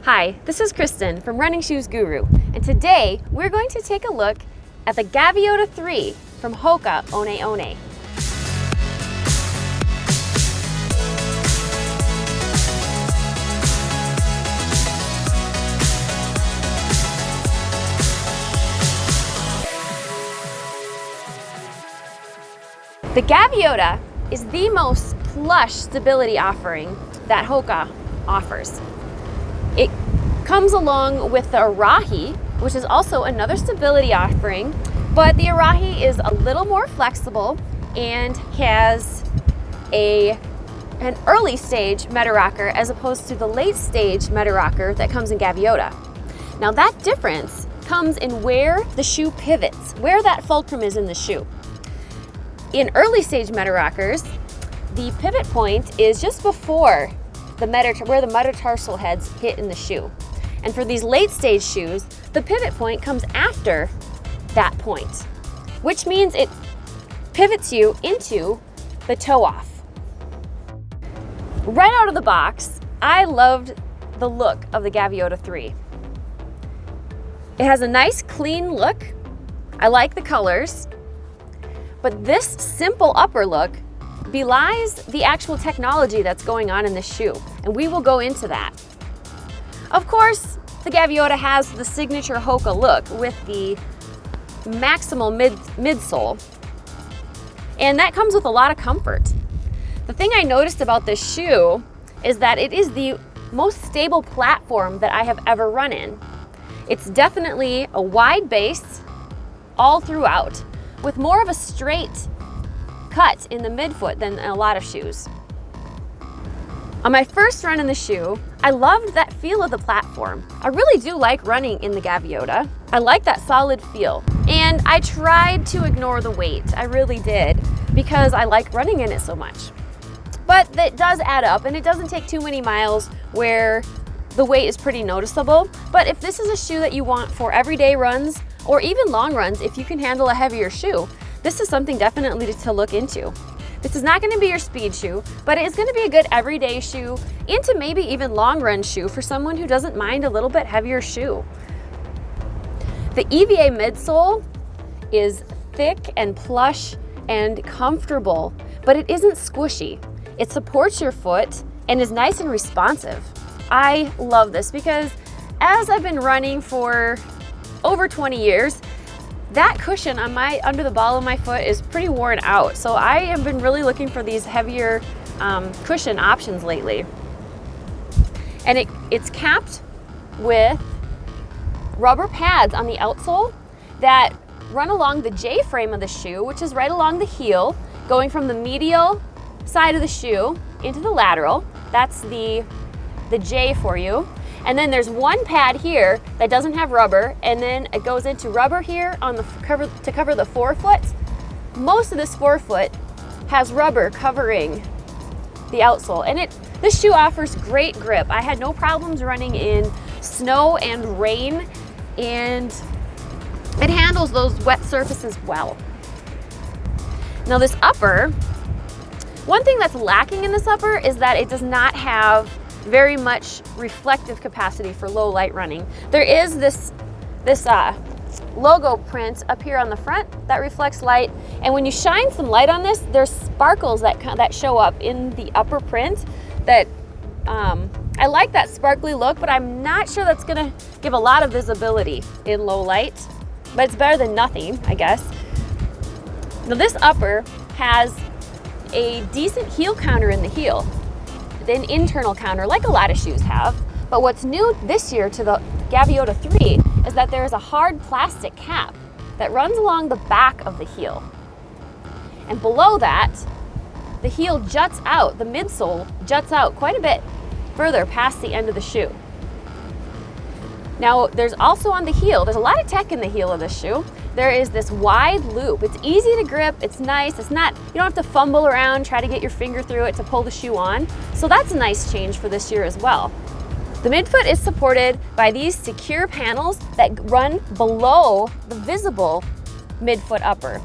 Hi, this is Kristen from Running Shoes Guru, and today we're going to take a look at the Gaviota 3 from HOKA ONE ONE. The Gaviota is the most plush stability offering that HOKA offers. It comes along with the Arahi, which is also another stability offering, but the Arahi is a little more flexible and has an early stage meta rocker as opposed to the late stage meta rocker that comes in Gaviota. Now that difference comes in where the shoe pivots, where that fulcrum is in the shoe. In early stage meta rockers, the pivot point is just before where the metatarsal heads hit in the shoe. And for these late stage shoes, the pivot point comes after that point, which means it pivots you into the toe off. Right out of the box, I loved the look of the Gaviota 3. It has a nice clean look. I like the colors, but this simple upper look belies the actual technology that's going on in the shoe, and we will go into that. Of course, the Gaviota has the signature HOKA look with the maximal midsole, and that comes with a lot of comfort. The thing I noticed about this shoe is that it is the most stable platform that I have ever run in. It's definitely a wide base all throughout, with more of a straight cut in the midfoot than a lot of shoes. On my first run in the shoe, I loved that feel of the platform. I really do like running in the Gaviota. I like that solid feel. And I tried to ignore the weight. I really did, because I like running in it so much. But that does add up, and it doesn't take too many miles where the weight is pretty noticeable. But if this is a shoe that you want for everyday runs, or even long runs, if you can handle a heavier shoe, this is something definitely to look into. This is not going to be your speed shoe, but it is going to be a good everyday shoe, into maybe even long run shoe for someone who doesn't mind a little bit heavier shoe. The EVA midsole is thick and plush and comfortable, but it isn't squishy. It supports your foot and is nice and responsive. I love this because as I've been running for over 20 years, that cushion on under the ball of my foot is pretty worn out. So I have been really looking for these heavier cushion options lately. And it's capped with rubber pads on the outsole that run along the J frame of the shoe, which is right along the heel, going from the medial side of the shoe into the lateral. That's the J for you. And then there's one pad here that doesn't have rubber, and then it goes into rubber here on the to cover the forefoot. Most of this forefoot has rubber covering the outsole, and this shoe offers great grip. I had no problems running in snow and rain, and it handles those wet surfaces well. Now this upper, one thing that's lacking in this upper is that it does not have very much reflective capacity for low light running. There is this logo print up here on the front that reflects light, and when you shine some light on this, there's sparkles that show up in the upper print that I like that sparkly look, but I'm not sure that's gonna give a lot of visibility in low light, but it's better than nothing, I guess. Now this upper has a decent heel counter in the heel, an internal counter like a lot of shoes have. But what's new this year to the Gaviota 3 is that there is a hard plastic cap that runs along the back of the heel. And below that, the heel juts out, the midsole juts out quite a bit further past the end of the shoe. Now there's also on the heel, there's a lot of tech in the heel of this shoe. There is this wide loop. It's easy to grip, it's nice, you don't have to fumble around, try to get your finger through it to pull the shoe on. So that's a nice change for this year as well. The midfoot is supported by these secure panels that run below the visible midfoot upper.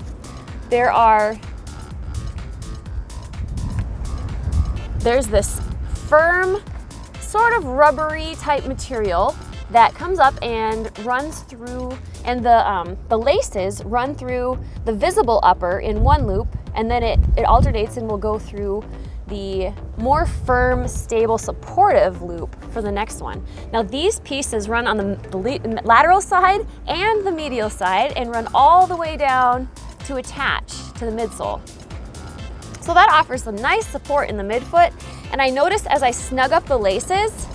There's this firm sort of rubbery type material that comes up and runs through, and the laces run through the visible upper in one loop, and then it alternates and will go through the more firm, stable, supportive loop for the next one. Now these pieces run on the lateral side and the medial side and run all the way down to attach to the midsole. So that offers some nice support in the midfoot, and I noticed as I snug up the laces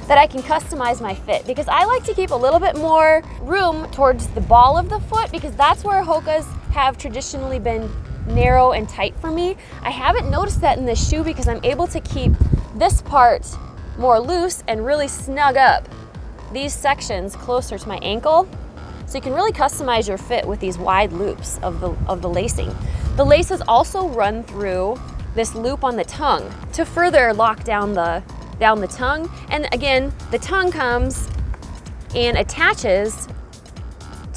that I can customize my fit, because I like to keep a little bit more room towards the ball of the foot, because that's where Hokas have traditionally been narrow and tight for me. I haven't noticed that in this shoe because I'm able to keep this part more loose and really snug up these sections closer to my ankle. So you can really customize your fit with these wide loops of the lacing. The laces also run through this loop on the tongue to further lock down the tongue. And again, the tongue comes and attaches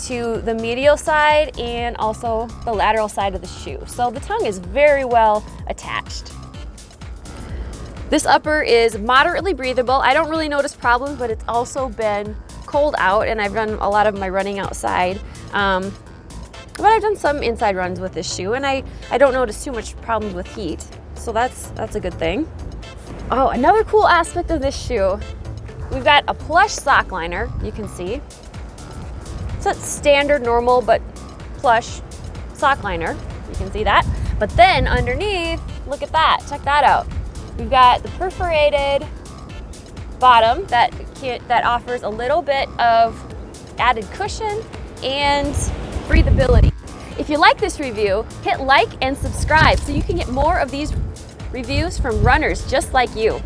to the medial side and also the lateral side of the shoe. So the tongue is very well attached. This upper is moderately breathable. I don't really notice problems, but it's also been cold out and I've done a lot of my running outside. But I've done some inside runs with this shoe and I don't notice too much problems with heat. So that's a good thing. Oh, another cool aspect of this shoe, we've got a plush sock liner, you can see. So it's standard, normal, but plush sock liner, you can see that. But then underneath, look at that, check that out. We've got the perforated bottom that offers a little bit of added cushion and breathability. If you like this review, hit like and subscribe so you can get more of these reviews from runners just like you.